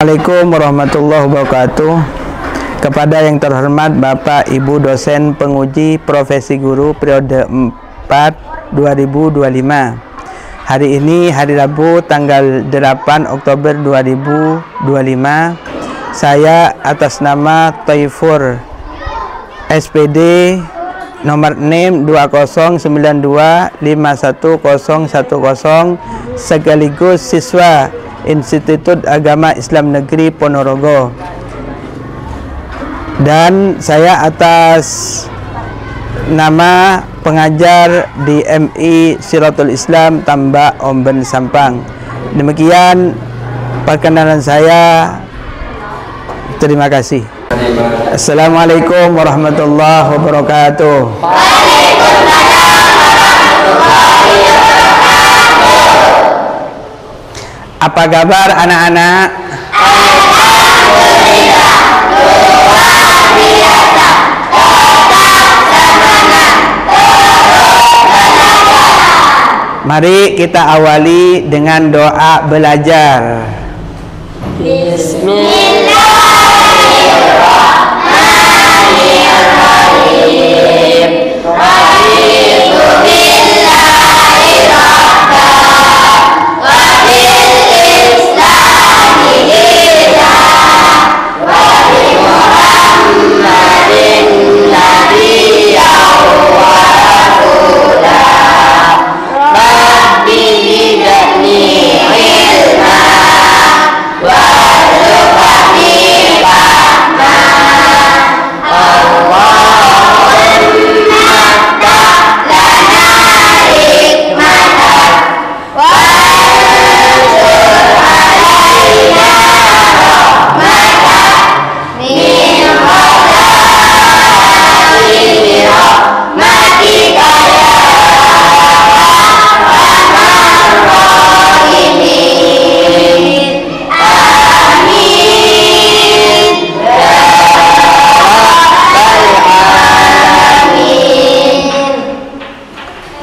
Assalamualaikum warahmatullahi wabarakatuh. Kepada yang terhormat Bapak Ibu dosen penguji profesi guru periode 4 2025. Hari ini hari Rabu tanggal 8 Oktober 2025. Saya atas nama Taifur SPD nomor NIM 2092511010 sekaligus siswa Institut Agama Islam Negeri Ponorogo, dan saya atas nama pengajar di MI Siratul Islam Tambak Omben Sampang. Demikian perkenalan saya. Terima kasih. Assalamualaikum warahmatullahi wabarakatuh. Apa kabar anak-anak? Alhamdulillah, luar biasa, tetap semangat, terus belajar. Mari kita awali dengan doa belajar. Bismillahirrahmanirrahim. Raditu billahi rabban wa bil islami dinan wa bi Muhammadin nabiyyan wa rasulan. Rabbi zidni ilma warzuqni fahma. Allahumma ftah lana hikmatan wansur alaina rahmatan min khaza'ini rahmatika ya arhamar rahimin. Amin ya rabbal alamin.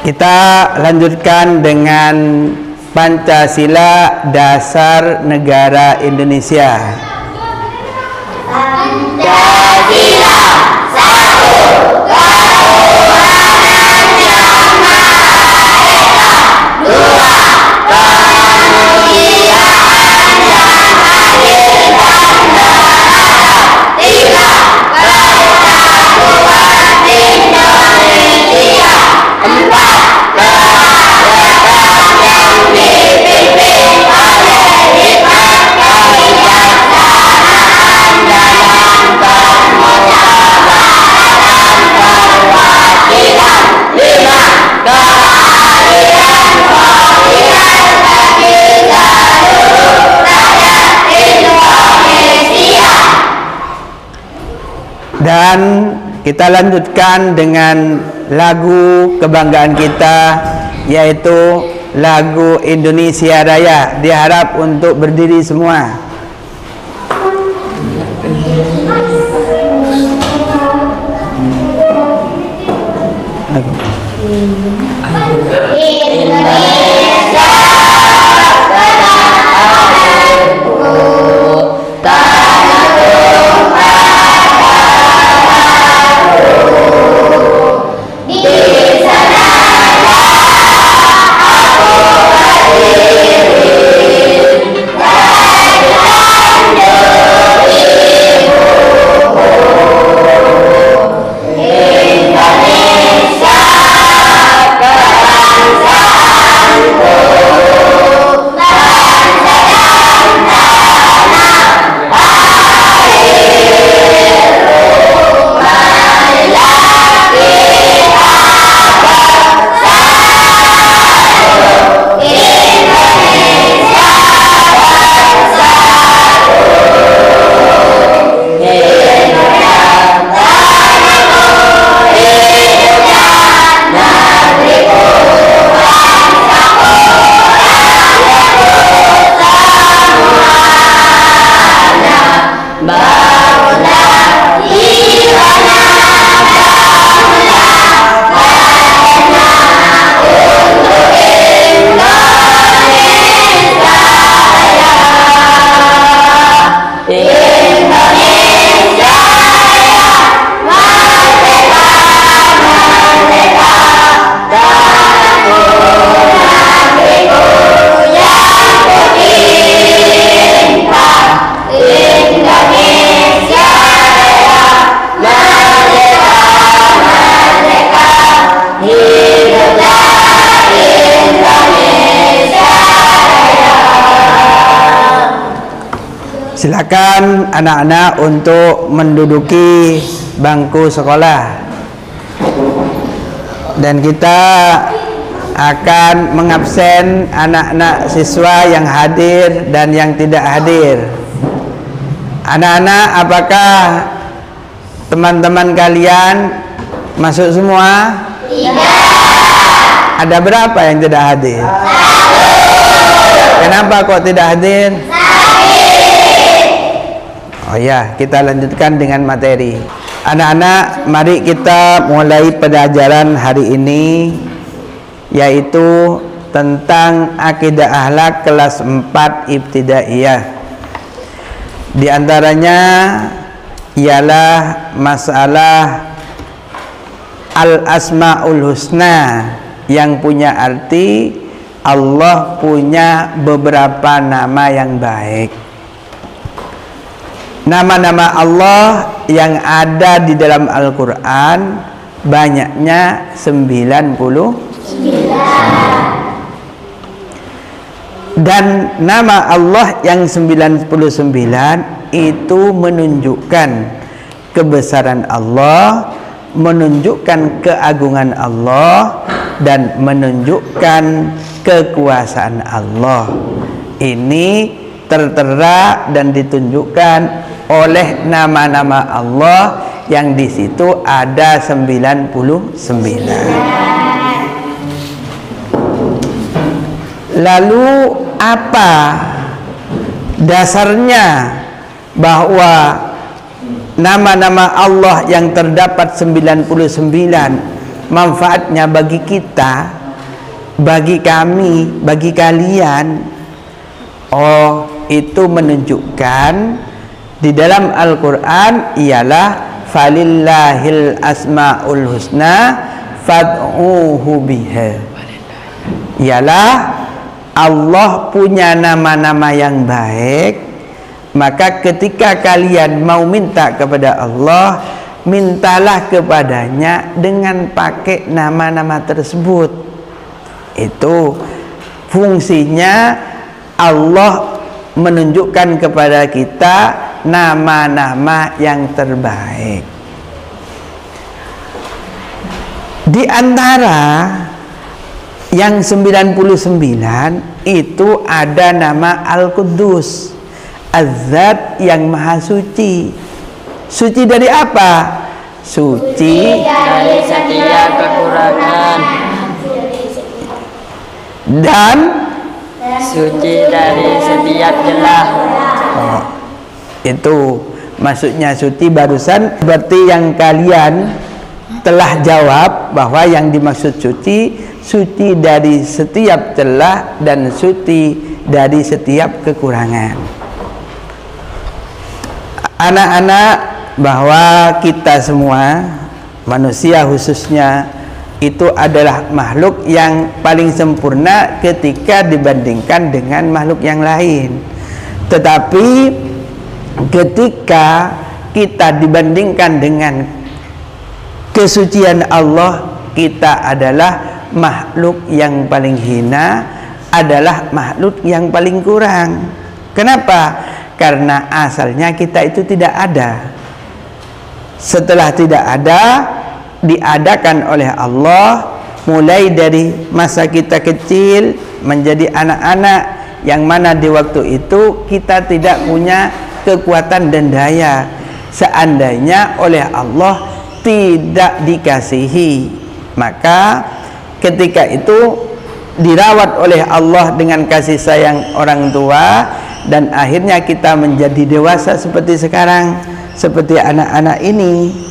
Kita lanjutkan dengan Pancasila Dasar Negara Indonesia. Pancasila satu, ketuhanan yang maha esa. Dua, kemanusiaan yang adil dan beradab. Tiga, persatuan Indonesia. Empat, kebijakan yang dipimpin oleh hikmat kebijaksanaan dalam permusyawaratan perwakilan. Lima, keadilan sosial bagi seluruh rakyat Indonesia. Dan kita lanjutkan dengan lagu kebanggaan kita, yaitu lagu Indonesia Raya. Diharap untuk berdiri semua. Indonesia tanah airku, tanah tumpah darahku. Di sanalah aku berdiri, dan ibuku. Indonesia kebangsaan Silakan anak-anak untuk menduduki bangku sekolah. Dan kita akan mengabsen anak-anak siswa yang hadir dan yang tidak hadir. Anak-anak, apakah teman-teman kalian masuk semua? Tidak. Ada berapa yang tidak hadir? Kenapa kok tidak hadir? Oh ya, kita lanjutkan dengan materi. Anak-anak, mari kita mulai pelajaran hari ini, yaitu tentang akidah akhlak kelas 4 ibtidaiyah. Di antaranya ialah masalah al-asmaul husna, yang punya arti Allah punya beberapa nama yang baik. Nama-nama Allah yang ada di dalam Al-Quran banyaknya 99. Dan nama Allah yang 99 itu menunjukkan kebesaran Allah, menunjukkan keagungan Allah, dan menunjukkan kekuasaan Allah. Ini tertera dan ditunjukkan oleh nama-nama Allah yang di situ ada 99. Lalu apa dasarnya bahwa nama-nama Allah yang terdapat 99 manfaatnya bagi kita, bagi kami, bagi kalian? Oh, itu menunjukkan di dalam Al-Quran ialah falillahil asmaul husna fad'uhu biha. Ialah Allah punya nama-nama yang baik, maka ketika kalian mau minta kepada Allah, mintalah kepadanya dengan pakai nama-nama tersebut. Itu fungsinya Allah menunjukkan kepada kita nama-nama yang terbaik. Di antara yang 99 itu ada nama Al-Quddus, Az-Zat yang Maha Suci. Suci dari apa? Suci dari setiap kekurangan dan suci dari setiap celah. oh, itu maksudnya suci barusan. Berarti yang kalian telah jawab bahwa yang dimaksud suci dari setiap celah dan suci dari setiap kekurangan. Anak-anak, bahwa kita semua manusia khususnya itu adalah makhluk yang paling sempurna ketika dibandingkan dengan makhluk yang lain. Tetapi ketika kita dibandingkan dengan kesucian Allah, kita adalah makhluk yang paling hina, adalah makhluk yang paling kurang. Kenapa? Karena asalnya kita itu tidak ada. Setelah tidak ada, diadakan oleh Allah mulai dari masa kita kecil menjadi anak-anak, yang mana di waktu itu kita tidak punya kekuatan dan daya. Seandainya oleh Allah tidak dikasihi, maka ketika itu dirawat oleh Allah dengan kasih sayang orang tua, dan akhirnya kita menjadi dewasa seperti sekarang, seperti anak-anak ini.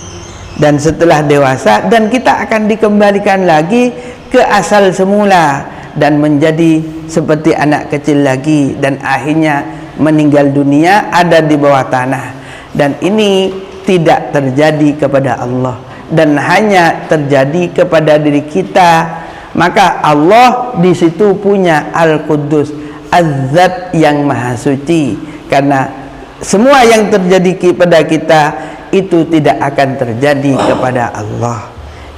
Dan setelah dewasa, dan kita akan dikembalikan lagi ke asal semula dan menjadi seperti anak kecil lagi, dan akhirnya meninggal dunia ada di bawah tanah. Dan ini tidak terjadi kepada Allah dan hanya terjadi kepada diri kita. Maka Allah di situ punya Al-Quddus, Az-Zat yang Maha Suci, karena semua yang terjadi kepada kita itu tidak akan terjadi kepada Allah.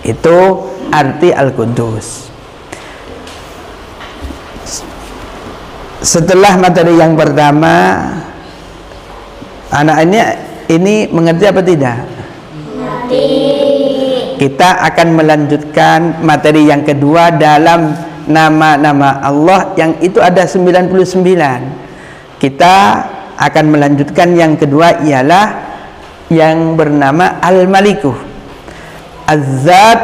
Itu arti Al-Quddus. Setelah materi yang pertama, Anak ini mengerti apa tidak? Mengerti. Kita akan melanjutkan materi yang kedua dalam nama-nama Allah yang itu ada 99. Kita akan melanjutkan yang kedua ialah yang bernama Al-Maliku. Az-Zat,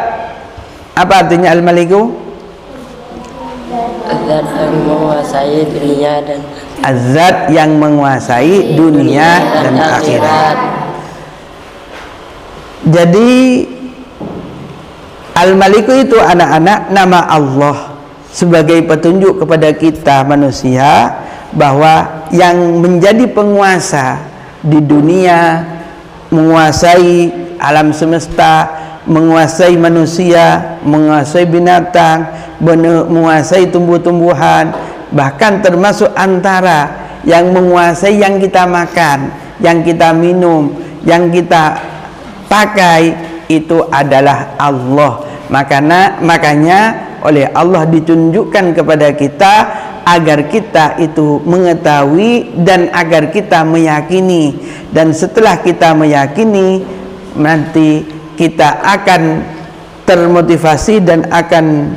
apa artinya Al-Maliku? Az-Zat yang menguasai dunia dan Az-Zat yang menguasai dunia dan akhirat. Jadi Al-Maliku itu anak-anak nama Allah sebagai petunjuk kepada kita manusia bahwa yang menjadi penguasa di dunia, menguasai alam semesta, menguasai manusia, menguasai binatang, menguasai tumbuh-tumbuhan, bahkan termasuk antara yang menguasai yang kita makan, yang kita minum, yang kita pakai, itu adalah Allah. Makanya oleh Allah ditunjukkan kepada kita agar kita itu mengetahui dan agar kita meyakini, dan setelah kita meyakini nanti kita akan termotivasi dan akan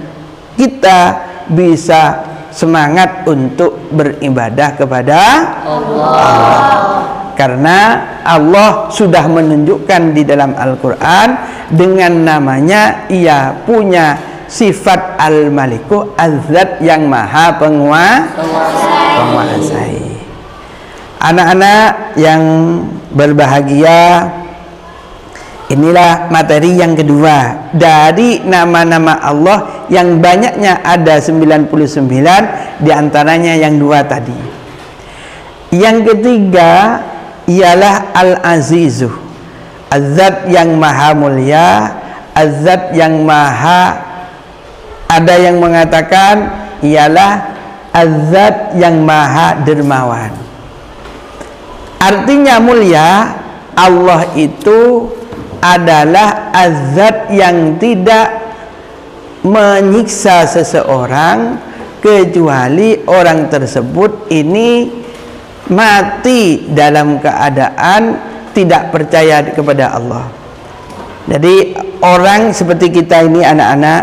kita bisa semangat untuk beribadah kepada Allah. Karena Allah sudah menunjukkan di dalam Al-Quran dengan namanya ia punya sifat Al-Maliku, Az-Zat yang maha penguasai. Anak-anak yang berbahagia, inilah materi yang kedua dari nama-nama Allah yang banyaknya ada 99, diantaranya yang dua tadi. Yang ketiga ialah Al-Azizu, Az-Zat yang maha mulia, Az-Zat yang maha, ada yang mengatakan ialah Az-Zat yang maha dermawan. Artinya mulia, Allah itu adalah Az-Zat yang tidak menyiksa seseorang kecuali orang tersebut ini mati dalam keadaan tidak percaya kepada Allah. Jadi orang seperti kita ini, anak-anak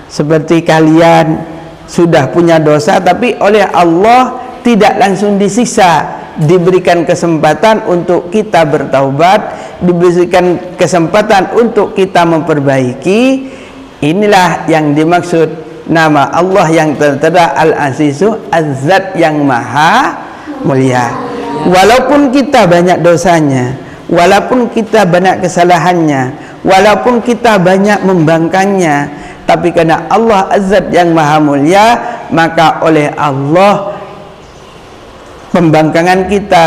seperti kalian, sudah punya dosa tapi oleh Allah tidak langsung disiksa, diberikan kesempatan untuk kita bertaubat, diberikan kesempatan untuk kita memperbaiki. Inilah yang dimaksud nama Allah yang tertera Al-Azizu, Az-Zat yang maha mulia. Walaupun kita banyak dosanya, walaupun kita banyak kesalahannya, walaupun kita banyak membangkangnya, tapi karena Allah Az-Zat yang maha mulia, maka oleh Allah pembangkangan kita,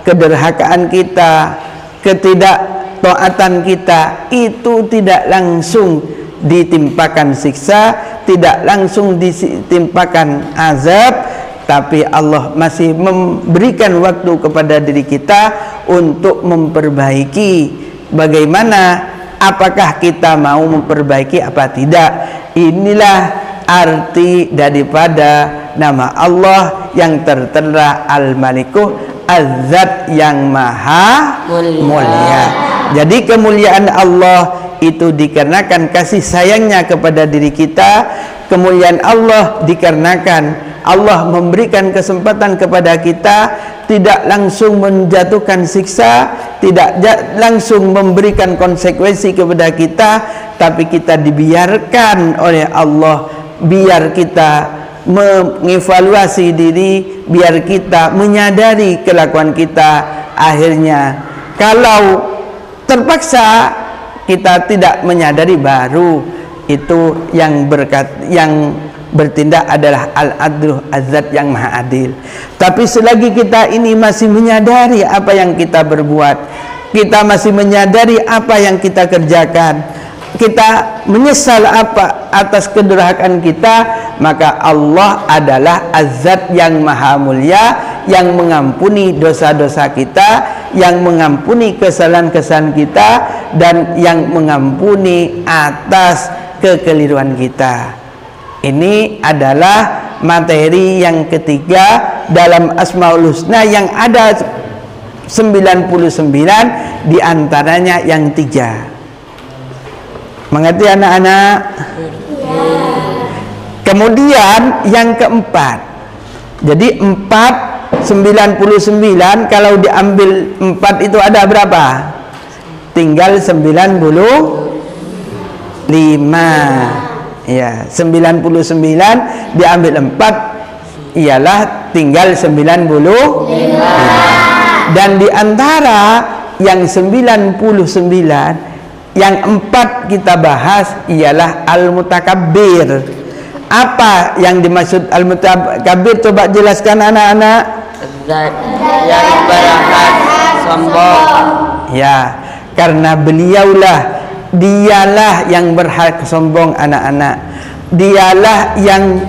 kederhakaan kita, ketidaktaatan kita itu tidak langsung ditimpakan siksa, tidak langsung ditimpakan azab, tapi Allah masih memberikan waktu kepada diri kita untuk memperbaiki. Bagaimana, apakah kita mau memperbaiki apa tidak? Inilah arti daripada nama Allah yang tertera Al-Maliku, Az-Zat yang maha mulia. Jadi kemuliaan Allah itu dikarenakan kasih sayangnya kepada diri kita. Kemuliaan Allah dikarenakan Allah memberikan kesempatan kepada kita, tidak langsung menjatuhkan siksa, tidak langsung memberikan konsekuensi kepada kita, tapi kita dibiarkan oleh Allah, biar kita mengevaluasi diri, biar kita menyadari kelakuan kita. Akhirnya kalau terpaksa kita tidak menyadari, baru itu yang bertindak adalah Al-Adlu, Az-Zat yang maha adil. Tapi selagi kita ini masih menyadari apa yang kita berbuat, kita masih menyadari apa yang kita kerjakan, kita menyesal apa atas kedurhakaan kita, maka Allah adalah Az-Zat yang maha mulia, yang mengampuni dosa-dosa kita, yang mengampuni kesalahan-kesalahan kita, dan yang mengampuni atas kekeliruan kita. Ini adalah materi yang ketiga dalam Asmaul Husna yang ada 99 diantaranya yang 3. Mengerti anak-anak? Kemudian yang keempat, jadi 99 kalau diambil 4 itu ada berapa? Tinggal 95. Ya, 99 diambil 4 ialah tinggal 95. Dan diantara yang 99, yang 4 kita bahas ialah al-mutakabbir. Apa yang dimaksud al-mutakabbir? Coba jelaskan anak-anak. Zat yang berhak sombong. Ya, karena dialah yang berhak sombong anak-anak. Dialah yang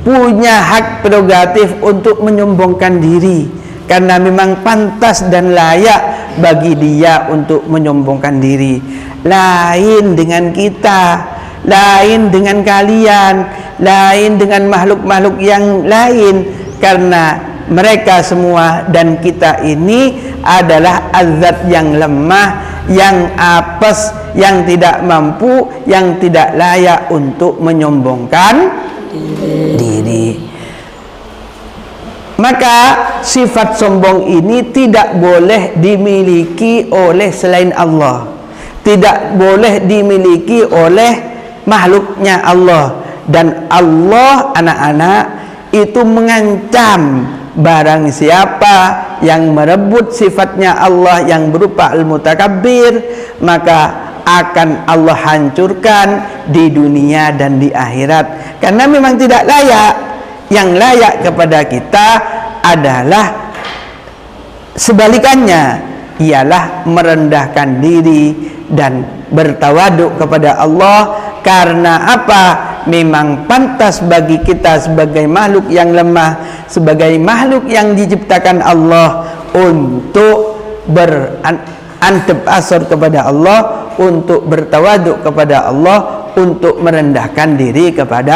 punya hak prerogatif untuk menyombongkan diri, karena memang pantas dan layak bagi dia untuk menyombongkan diri. Lain dengan kita, lain dengan kalian, lain dengan makhluk-makhluk yang lain, karena mereka semua dan kita ini adalah azat yang lemah, yang apes, yang tidak mampu, yang tidak layak untuk menyombongkan diri. Maka sifat sombong ini tidak boleh dimiliki oleh selain Allah, tidak boleh dimiliki oleh makhluknya Allah. Dan Allah, anak-anak, itu mengancam barang siapa yang merebut sifatnya Allah yang berupa al-mutakabbir, maka akan Allah hancurkan di dunia dan di akhirat, karena memang tidak layak. Yang layak kepada kita adalah sebalikannya, ialah merendahkan diri dan bertawaduk kepada Allah. Karena apa? Memang pantas bagi kita sebagai makhluk yang lemah, sebagai makhluk yang diciptakan Allah, untuk berantep asor kepada Allah, untuk bertawaduk kepada Allah, untuk merendahkan diri kepada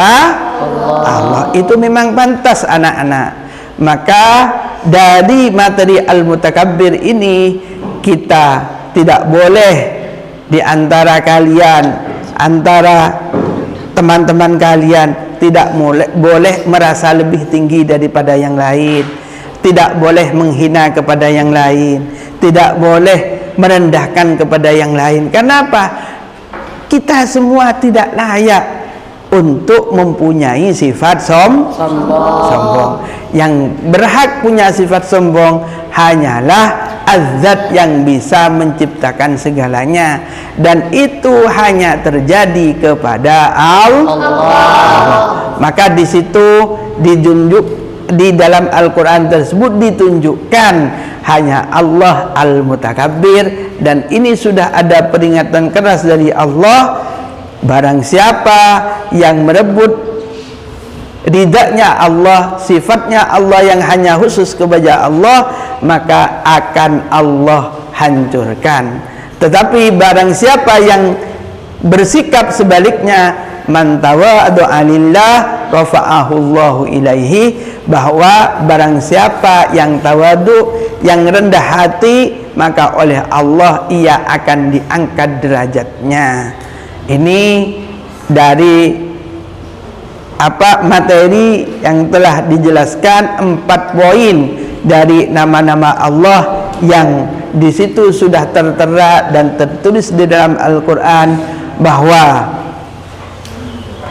Allah. Itu memang pantas anak-anak. Maka dari materi al-mutakabbir ini, kita tidak boleh di antara kalian, antara teman-teman kalian, tidak boleh merasa lebih tinggi daripada yang lain, tidak boleh menghina kepada yang lain, tidak boleh merendahkan kepada yang lain. Kenapa? Kita semua tidak layak untuk mempunyai sifat sombong. Yang berhak punya sifat sombong hanyalah Az-Zat yang bisa menciptakan segalanya, dan itu hanya terjadi kepada Allah. Maka di situ di dalam Al-Quran tersebut ditunjukkan hanya Allah al-mutakabbir, dan ini sudah ada peringatan keras dari Allah. Barang siapa yang merebut ridanya Allah, sifatnya Allah yang hanya khusus kepada Allah, maka akan Allah hancurkan. Tetapi barang siapa yang bersikap sebaliknya, man tawaddu'a lillah rafa'ahu Allahu ilaihi, bahwa barang siapa yang tawadu, yang rendah hati, maka oleh Allah ia akan diangkat derajatnya. Ini dari materi yang telah dijelaskan 4 poin dari nama-nama Allah yang di situ sudah tertera dan tertulis di dalam Al-Quran, bahwa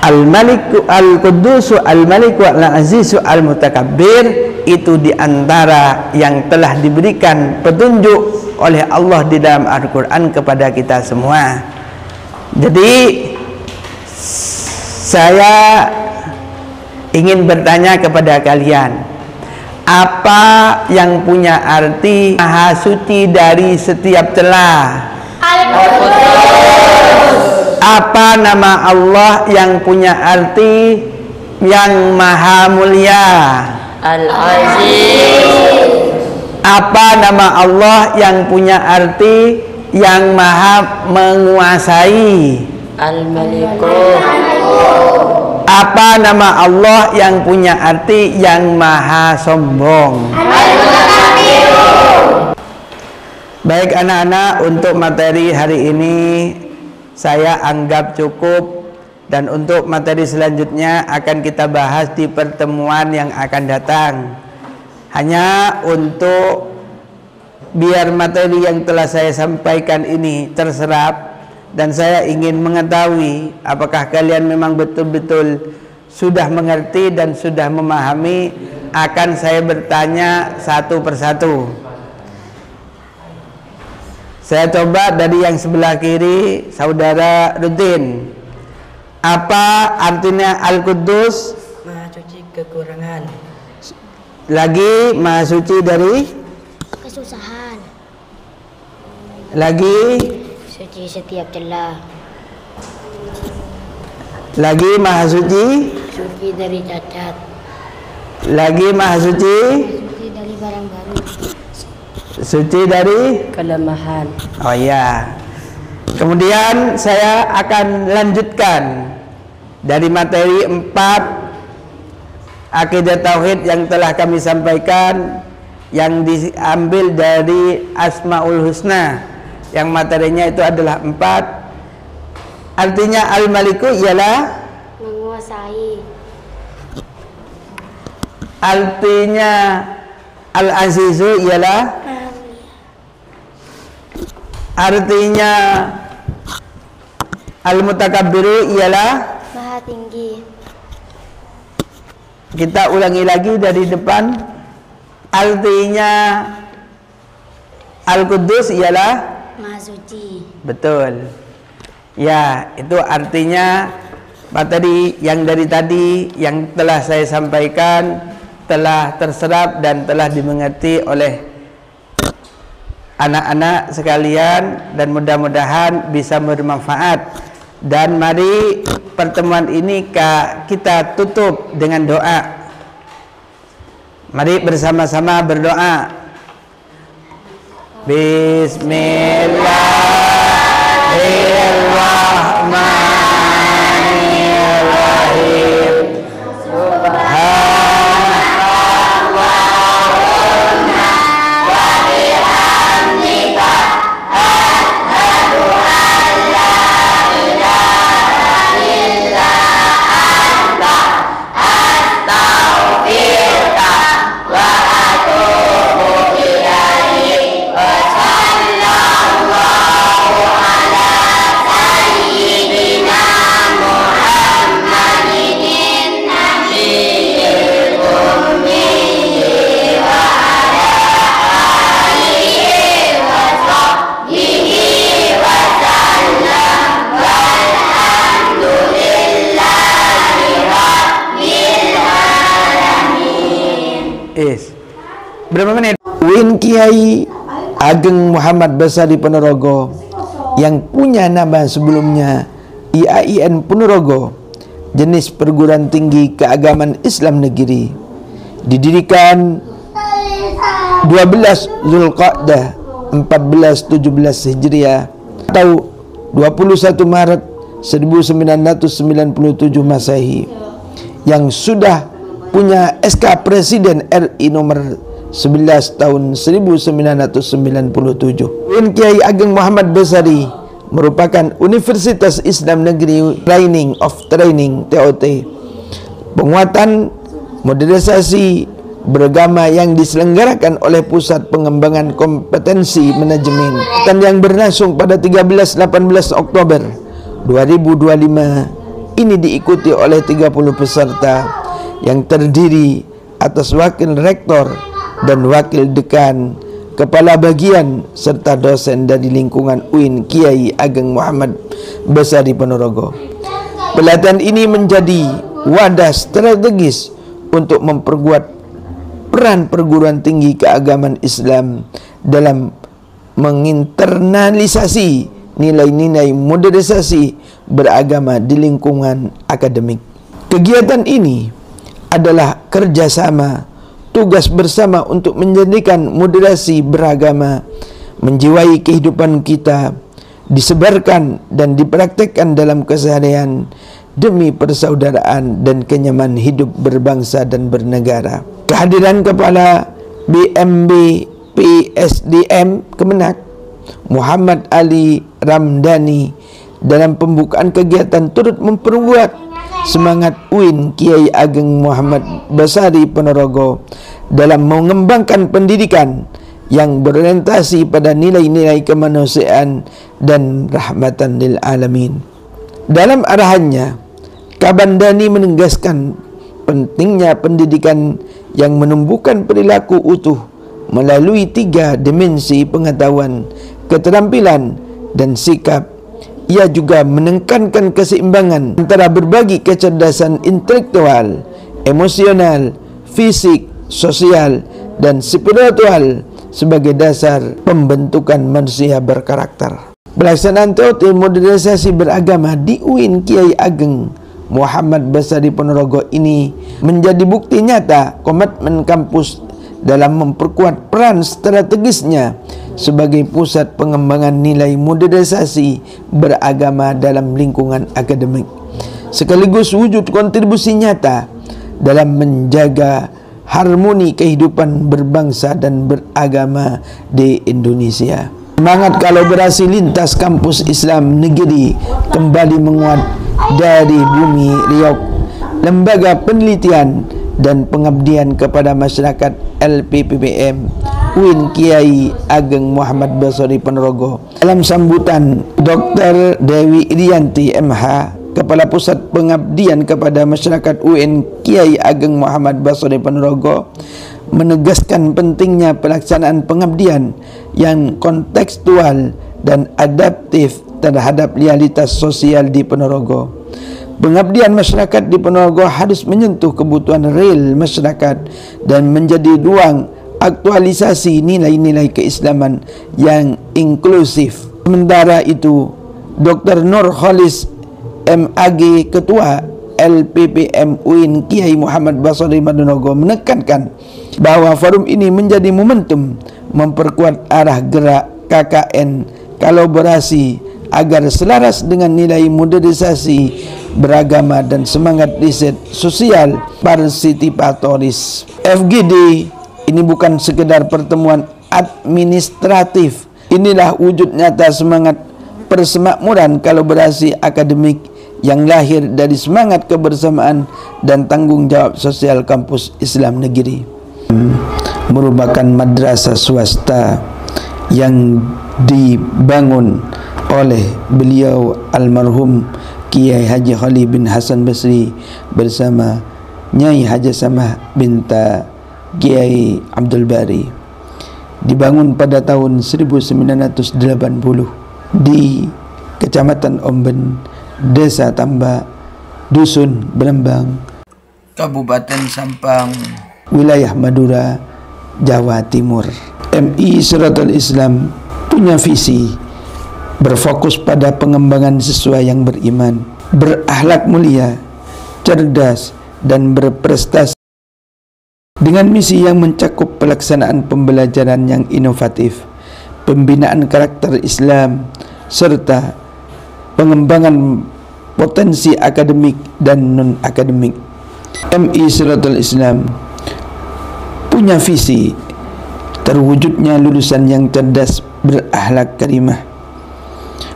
Al-Maliku Al-Qudusu Al-Maliku Al-Azizu Al-Mutakabbir itu diantara yang telah diberikan petunjuk oleh Allah di dalam Al-Quran kepada kita semua. Jadi saya ingin bertanya kepada kalian, apa yang punya arti Maha Suci dari setiap celah? Apa nama Allah yang punya arti yang Maha Mulia? Al-Aziz. Apa nama Allah yang punya arti yang Maha Menguasai? Al-Malikul. Apa nama Allah yang punya arti yang Maha Sombong? Baik anak-anak, untuk materi hari ini saya anggap cukup, dan untuk materi selanjutnya akan kita bahas di pertemuan yang akan datang. Hanya untuk biar materi yang telah saya sampaikan ini terserap, dan saya ingin mengetahui apakah kalian memang betul-betul sudah mengerti dan sudah memahami, akan saya bertanya satu persatu. Saya coba dari yang sebelah kiri, saudara Rutin. Apa artinya Al-Quddus? Maha suci kekurangan. Lagi, Maha suci dari Kesusahan. lagi, Suci setiap celah. lagi Maha suci, Suci dari cacat. lagi Maha suci, Suci dari barang baru. suci dari. Kelemahan. Oh ya. Kemudian saya akan lanjutkan dari materi 4 akidah tauhid yang telah kami sampaikan, yang diambil dari Asmaul Husna, yang materinya itu adalah 4. Artinya Al-Maliku ialah Menguasai. artinya Al-Azizu ialah artinya Al-Mutakabbiru ialah Maha tinggi. kita ulangi lagi dari depan. Artinya Al-Quddus ialah Maha suci. betul. Ya, itu artinya materi yang dari tadi yang telah saya sampaikan telah terserap dan telah dimengerti oleh anak-anak sekalian, dan mudah-mudahan bisa bermanfaat. Dan mari pertemuan ini kita tutup dengan doa. Mari bersama-sama berdoa. Bismillahirrahmanirrahim. Berapa menit? Win Kiai Ageng Muhammad Basari Ponorogo yang punya nama sebelumnya IAIN Ponorogo, jenis perguruan tinggi keagamaan Islam negeri, didirikan 12 Zulqa'dah 1417 Hijriah atau 21 Maret 1997 Masehi, yang sudah punya SK Presiden RI nomor 11 tahun 1997. UN Kiai Ageng Muhammad Basari merupakan Universitas Islam Negeri Training TOT, penguatan modernisasi beragama yang diselenggarakan oleh Pusat Pengembangan Kompetensi Manajemen, dan yang berlangsung pada 13-18 Oktober 2025 ini diikuti oleh 30 peserta yang terdiri atas wakil rektor dan wakil dekan, kepala bagian, serta dosen dari lingkungan UIN Kiai Ageng Muhammad Basari Ponorogo. Pelatihan ini menjadi wadah strategis untuk memperkuat peran perguruan tinggi keagamaan Islam dalam menginternalisasi nilai-nilai modernisasi beragama di lingkungan akademik. Kegiatan ini adalah kerjasama, tugas bersama untuk menjadikan moderasi beragama menjiwai kehidupan kita, disebarkan dan dipraktekkan dalam keseharian demi persaudaraan dan kenyamanan hidup berbangsa dan bernegara. Kehadiran Kepala BMB PSDM Kemenak Muhammad Ali Ramdhani dalam pembukaan kegiatan turut memperkuat semangat UIN Kiai Ageng Muhammad Basari Ponorogo dalam mengembangkan pendidikan yang berorientasi pada nilai-nilai kemanusiaan dan rahmatan lil alamin. Dalam arahannya, Kabandani menegaskan pentingnya pendidikan yang menumbuhkan perilaku utuh melalui 3 dimensi pengetahuan, keterampilan, dan sikap. Ia juga menekankan keseimbangan antara berbagai kecerdasan intelektual, emosional, fisik, sosial, dan spiritual sebagai dasar pembentukan manusia berkarakter. Pelaksanaan TOT modernisasi beragama di UIN Kiai Ageng Muhammad Basari Ponorogo ini menjadi bukti nyata komitmen kampus dalam memperkuat peran strategisnya sebagai pusat pengembangan nilai modernisasi beragama dalam lingkungan akademik, sekaligus wujud kontribusi nyata dalam menjaga harmoni kehidupan berbangsa dan beragama di Indonesia. Semangat kolaborasi lintas kampus Islam negeri kembali menguat dari bumi Riau. Lembaga penelitian dan pengabdian kepada masyarakat LPPBM UIN Kiai Ageng Muhammad Basari Ponorogo. Dalam sambutan, Dr. Dewi Irianti MH, Kepala Pusat Pengabdian kepada Masyarakat UIN Kiai Ageng Muhammad Basari Ponorogo, menegaskan pentingnya pelaksanaan pengabdian yang kontekstual dan adaptif terhadap realitas sosial di Ponorogo. Pengabdian masyarakat di Ponorogo harus menyentuh kebutuhan real masyarakat dan menjadi ruang aktualisasi nilai-nilai keislaman yang inklusif. Sementara itu, Dr. Nur Khalis MAG, Ketua LPPM UIN Kiai Muhammad Basari Ponorogo, menekankan bahwa forum ini menjadi momentum memperkuat arah gerak KKN kolaborasi agar selaras dengan nilai modernisasi beragama dan semangat riset sosial partisipatoris. FGD ini bukan sekedar pertemuan administratif. Inilah wujud nyata semangat persemakmuran kolaborasi akademik yang lahir dari semangat kebersamaan dan tanggung jawab sosial kampus Islam negeri. Merupakan madrasah swasta yang dibangun oleh beliau almarhum Kiai Haji Khalid bin Hasan Basri bersama Nyai Haji Samah binta Kiai Abdul Bari. Dibangun pada tahun 1980 di Kecamatan Omben, Desa Tambak, Dusun Belembang, Kabupaten Sampang, wilayah Madura, Jawa Timur. MI Siratul Islam punya visi berfokus pada pengembangan siswa yang beriman, berakhlak mulia, cerdas, dan berprestasi, dengan misi yang mencakup pelaksanaan pembelajaran yang inovatif, pembinaan karakter Islam, serta pengembangan potensi akademik dan non-akademik. MI Siratul Islam punya visi terwujudnya lulusan yang cerdas, berakhlak karimah,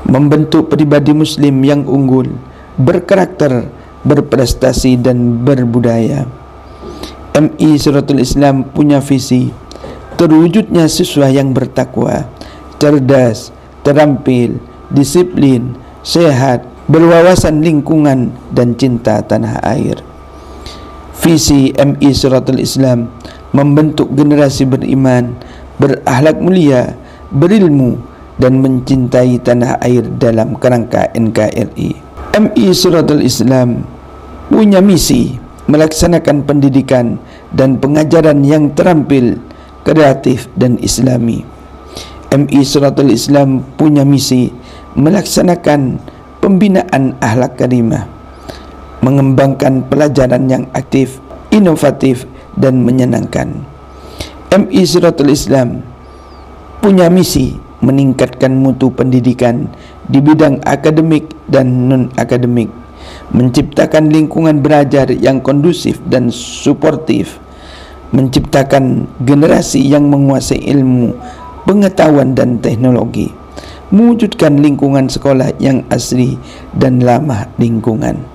membentuk pribadi muslim yang unggul, berkarakter, berprestasi, dan berbudaya. MI Siratul Islam punya visi terwujudnya siswa yang bertakwa, cerdas, terampil, disiplin, sehat, berwawasan lingkungan, dan cinta tanah air. Visi MI Siratul Islam membentuk generasi beriman, berakhlak mulia, berilmu, dan mencintai tanah air dalam kerangka NKRI. MI Siratul Islam punya misi melaksanakan pendidikan dan pengajaran yang terampil, kreatif, dan islami. MI Siratul Islam punya misi melaksanakan pembinaan akhlak karimah, mengembangkan pelajaran yang aktif, inovatif, dan menyenangkan. MI Siratul Islam punya misi meningkatkan mutu pendidikan di bidang akademik dan non-akademik, menciptakan lingkungan belajar yang kondusif dan suportif, menciptakan generasi yang menguasai ilmu pengetahuan dan teknologi, mewujudkan lingkungan sekolah yang asri dan ramah lingkungan.